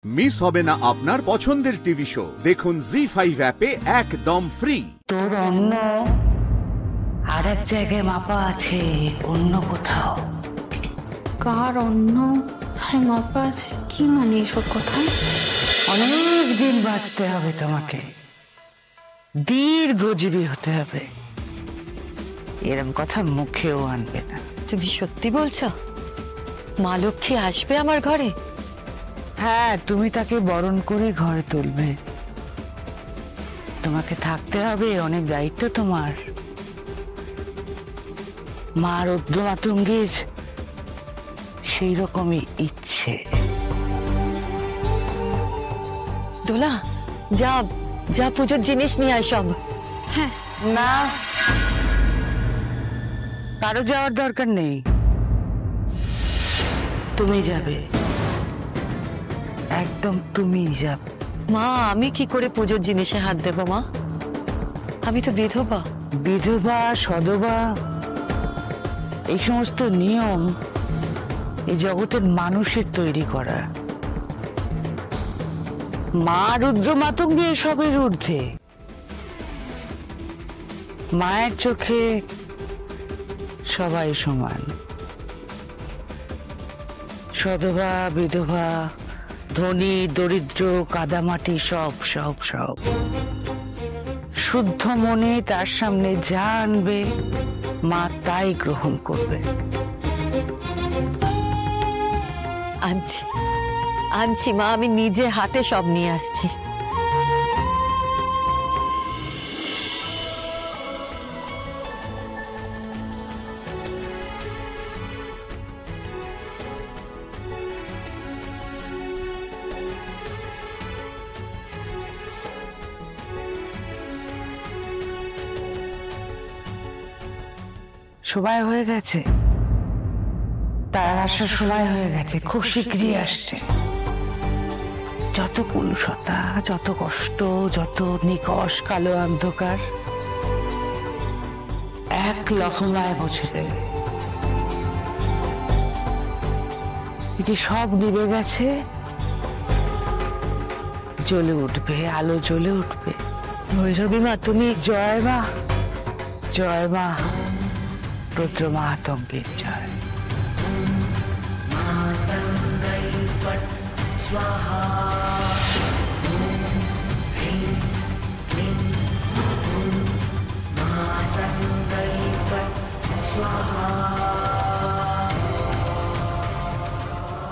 Miss হবে না আপনার পছন্দের টিভি শো। দেখুন জি5 অ্যাপে একদম ফ্রি। তোর অন্য আর এক জায়গায় মাপা আছে, অন্য কোথাও। কার অন্য কোথায় মাপা আছে? কি মানে এসব কথা? অনেক দিন বাঁচতে হবে তোমাকে, দীর্ঘজীবী হতে হবে। এরম কথা মুখেও আনবে না। তুমি সত্যি বলছো? মা লক্ষ্মী আসবে আমার ঘরে? হ্যাঁ, তুমি তাকে বরণ করে ঘরে তুলবে। তোমাকে থাকতে হবে, অনেক দায়িত্ব তোমার। মা রুদ্র মাতঙ্গীর সেই রকমই ইচ্ছে। দোলা, যা যা পুজোর জিনিস নিয়ে আয় সব। হ্যাঁ, না, কারো যাওয়ার দরকার নেই, তুমি যাবে, একদম তুমি যাবে। মা, আমি কি করে পুজোর জিনিসে হাত দেব মা? আমি তো বিধবা। বিধবা, সধবা, এই সমস্ত নিয়ম এই জগতের মানুষের তৈরি করা। মা রুদ্র মাতঙ্গী এসবের ঊর্ধ্বে। মায়ের চোখে সবাই সমান। সধবা, বিধবা, ধনী, দরিদ্র, কাদামাটি, সব সব সব শুদ্ধ মনে তার সামনে যা আনবে মা তাই গ্রহণ করবে। আনছি আনছি মা, আমি নিজে হাতে সব নিয়ে আসছি। সময় হয়ে গেছে, তার আসার সময় হয়ে গেছে, খুব শীঘ্রই আসছে। যত কুলুষতা, যত কষ্ট, যত নিকষ কালো অন্ধকার এক লহমায় মুছে দেবে। এই যে সব নিভে গেছে, জ্বলে উঠবে, আলো জ্বলে উঠবে। ভৈরবী মা, তুমি জয় মা, জয় মা রুদ্র মাতঙ্গীর জয়।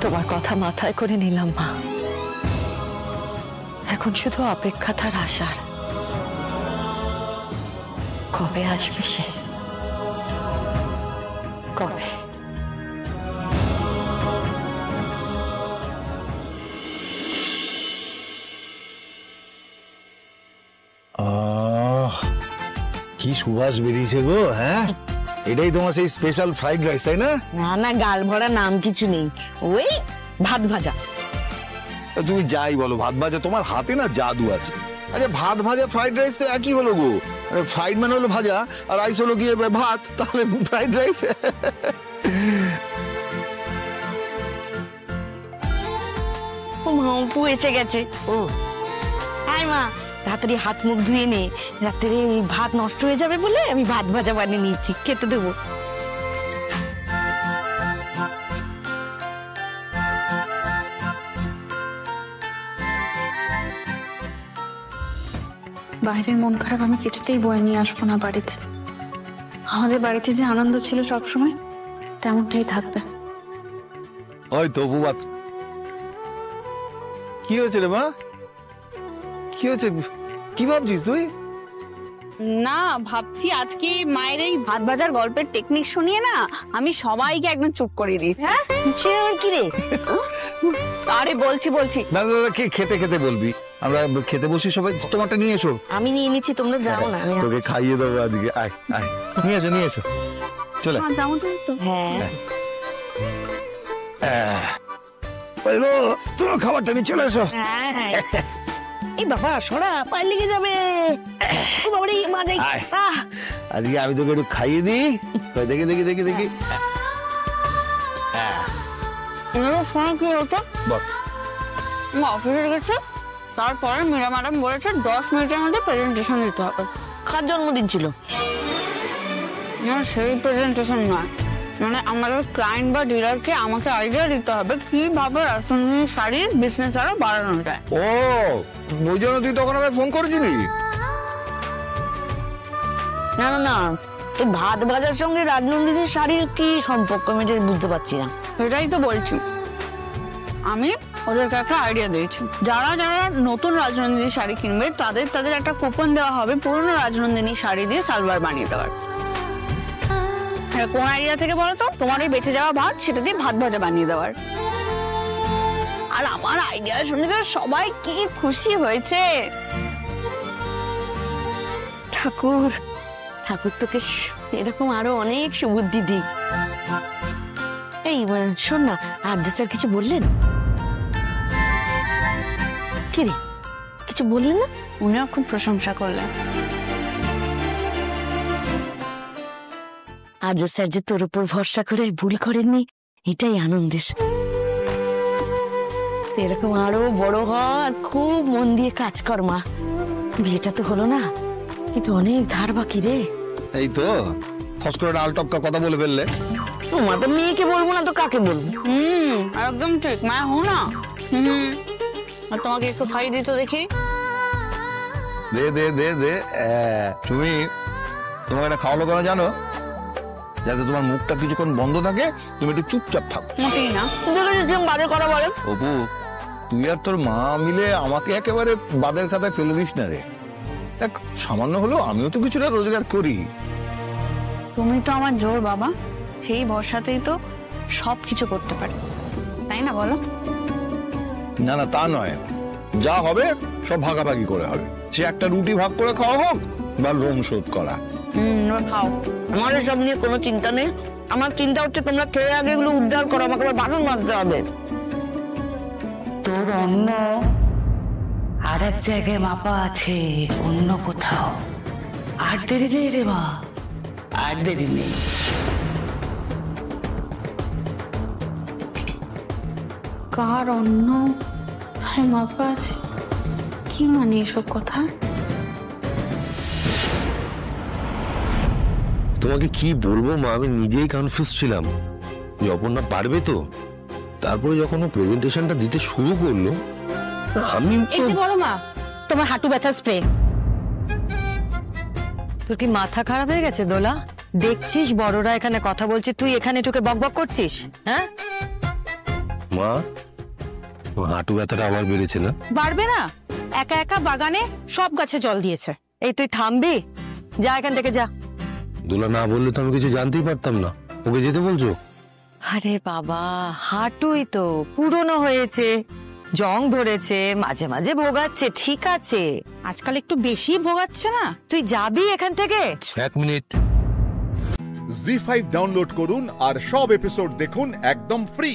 তোমার কথা মাথায় করে নিলাম মা। এখন শুধু অপেক্ষা তার আসার। কবে আসবে সে? কবে? কি সুবাস বেরিয়েছে গো। হ্যাঁ, এটাই তোমার সেই স্পেশাল ফ্রাইড রাইস, তাই না? না না, গাল ভরা নাম কিছু নেই, ওই ভাত ভাজা। তুমি যাই বলো, ভাত ভাজা, তোমার হাতে না জাদু আছে। আচ্ছা, ভাত ভাজা ফ্রাইড রাইস তো একই হলো গো। ফ্রাইড মানে হলো ভাজা, আর রাইস হলো গিয়ে ভাত, তাহলে ফ্রাইড রাইস। ও মা, অপু এসে গেছে। ও হাই মা, তাড়াতাড়ি হাত মুখ ধুয়ে নে, রাত্রে ওই ভাত নষ্ট হয়ে যাবে বলে আমি ভাত ভাজা বানিয়ে নিয়েছি, খেতে দেবো। বাইরের মন খারাপ আমি কিছুতেই বয়ে নিয়ে আসবো না বাড়িতে। আমাদের বাড়িতে যে আনন্দ ছিল সবসময়, তেমনটাই থাকবে। ওই তো বুবাত, কি হয়েছে রে মা? কি হয়েছে? কি ভাবছিস তুই? না, ভাবছি আজকে মায়ের এই ভাত ভাজার গল্পের টেকনিক শুনিয়ে না আমি সবাইকে একদম চুপ করিয়ে দিয়েছি। কি রে? আরে বলছি না দাদা, খেতে খেতে বলবি, আমরা খেতে বসি সবাই। তোমারটা নিয়ে এসো। আমি নিয়ে নিচ্ছি, তোমরা যাও না। তোকে খাইয়ে দেবো আজকে। আয় আয়, নিয়ে এসো চলে। হ্যাঁ, তোমার খাবারটা নিয়ে চলে এসো। হ্যাঁ। এই বাবা, সরা পায়ে লেগে যাবে। ও বাবা রে, মা যাই। আজকে আমি তোকে একটু খাইয়ে দিই। দেখি কি হতো? অফিসে গেছে, তারপরে মীরা ম্যাডাম বলেছে 10 মিনিটের মধ্যে প্রেজেন্টেশন দিতে হবে। কার জন্মদিন ছিল? না, সেই প্রেজেন্টেশন নয়, মানে আমাদের ক্লায়েন্ট বা ডিলারকে আমাকে আইডিয়া দিতে হবে কিভাবে রাজনন্দিনী শাড়ির বিজনেস আরো বাড়ানো যায়। ও, ওই জন্য তুই তখন আমায় ফোন করেছিলি? না না না, এই ভাত ভাজার সঙ্গে রাজনন্দিনীর শাড়ির কি সম্পর্ক আমি এটা বুঝতে পারছি না। এটাই তো বলছি, আমি ওদেরকে একটা আইডিয়া দিয়েছি, যারা যারা নতুন রাজনন্দিনী শাড়ি কিনবে তাদের একটা কুপন দেওয়া হবে পুরনো রাজনন্দিনী শাড়ি দিয়ে সালোয়ার বানিয়ে দেওয়ার। কোন আইডিয়া থেকে বলো তো? তোমার ওই বেঁচে যাওয়া ভাত, সেটা দিয়ে ভাত ভাজা বানিয়ে দেওয়ার। আর আমার আইডিয়া শুনে তো সবাই কি খুশি হয়েছে। ঠাকুর ঠাকুর তোকে এরকম আরো অনেক সুবুদ্ধি দিক। এই শোন না, আর্য স্যার কিছু বললেন? কি রে, কিছু বললেন না? উনিও খুব প্রশংসা করলেন। আর্য স্যার যে তোর উপর ভরসা করে ভুল করেননি, এটাই আনন্দের। এরকম আরো বড় হ আর খুব মন দিয়ে কাজ কর মা। বিয়েটা তো হলো না, কিন্তু অনেক ধার বাকি রে। এই তো ফস করে ডাল টপকা কথা বলে ফেললে। তোমার তো মেয়েকে বলবো না তো কাকে বলবো? একদম ঠিক, মা হো না। আর তোমাকে একটু খাইয়ে দিত দেখি। দে দে দে দে। তুমি তোমাকে এটা খাওয়ালো কেন জানো? যাতে তোমার মুখটা কিছুক্ষণ বন্ধ থাকে, তুমি একটু চুপচাপ থাকো। মোটেই না। বাজে কথা বলে। অপু, তুই আর তোর মা মিলে আমাকে একেবারে বাদের খাতায় ফেলে দিস না রে। দেখ, সামান্য হলেও আমিও তো কিছুটা রোজগার করি। তুমি তো আমার জোর বাবা, সেই ভরসাতেই তো সবকিছু করতে পারি, তাই না বলো? না না, তা নয়, যা হবে সব ভাগাভাগি করে হবে। সে একটা রুটি ভাগ করে খাওয়া হোক বা লোন শোধ করা। খাও। আমার সব নিয়ে কোনো চিন্তা নেই। আমার চিন্তা হচ্ছে তোমরা খেয়ে আগে এগুলো উদ্ধার করো, আমাকে আবার বাসন মাজতে হবে। তোর অন্য আর এক জায়গায় মাপা আছে, অন্য কোথাও। আর দেরি নেই রে মা, আর দেরি নেই। কার অন্য তাই মাপা আছে? কি মানে এসব কথা? তোমাকে কি বলবো মা, আমি নিজেই কনফিউজ ছিলাম যে অপর্ণা পারবে তো। তারপরে যখন ও প্রেজেন্টেশনটা দিতে শুরু করলো, আমি বড় মা, তোমার হাঁটু ব্যথা স্প্রে। তোর কি মাথা খারাপ হয়ে গেছে দোলা? দেখছিস বড়রা এখানে কথা বলছে, তুই এখানে ঢুকে বকবক করছিস? হ্যাঁ মা, হাঁটু ব্যথাটা আবার বেড়েছে না? বাড়বে না, একা একা বাগানে সব গাছে জল দিয়েছে। এই তুই থামবি? যা এখান থেকে যা। দোলা না বললে তো আমি কিছু জানতেই পারতাম না। ওকে যেতে বলছো? আরে বাবা, হাঁটুই তো পুরনো হয়েছে, জং ধরেছে, মাঝে মাঝে ভোগাচ্ছে, ঠিক আছে। আজকাল একটু বেশি ভোগাচ্ছে না? তুই যাবি এখান থেকে? 1 মিনিট। জি5 ডাউনলোড করুন আর সব এপিসোড দেখুন একদম ফ্রি।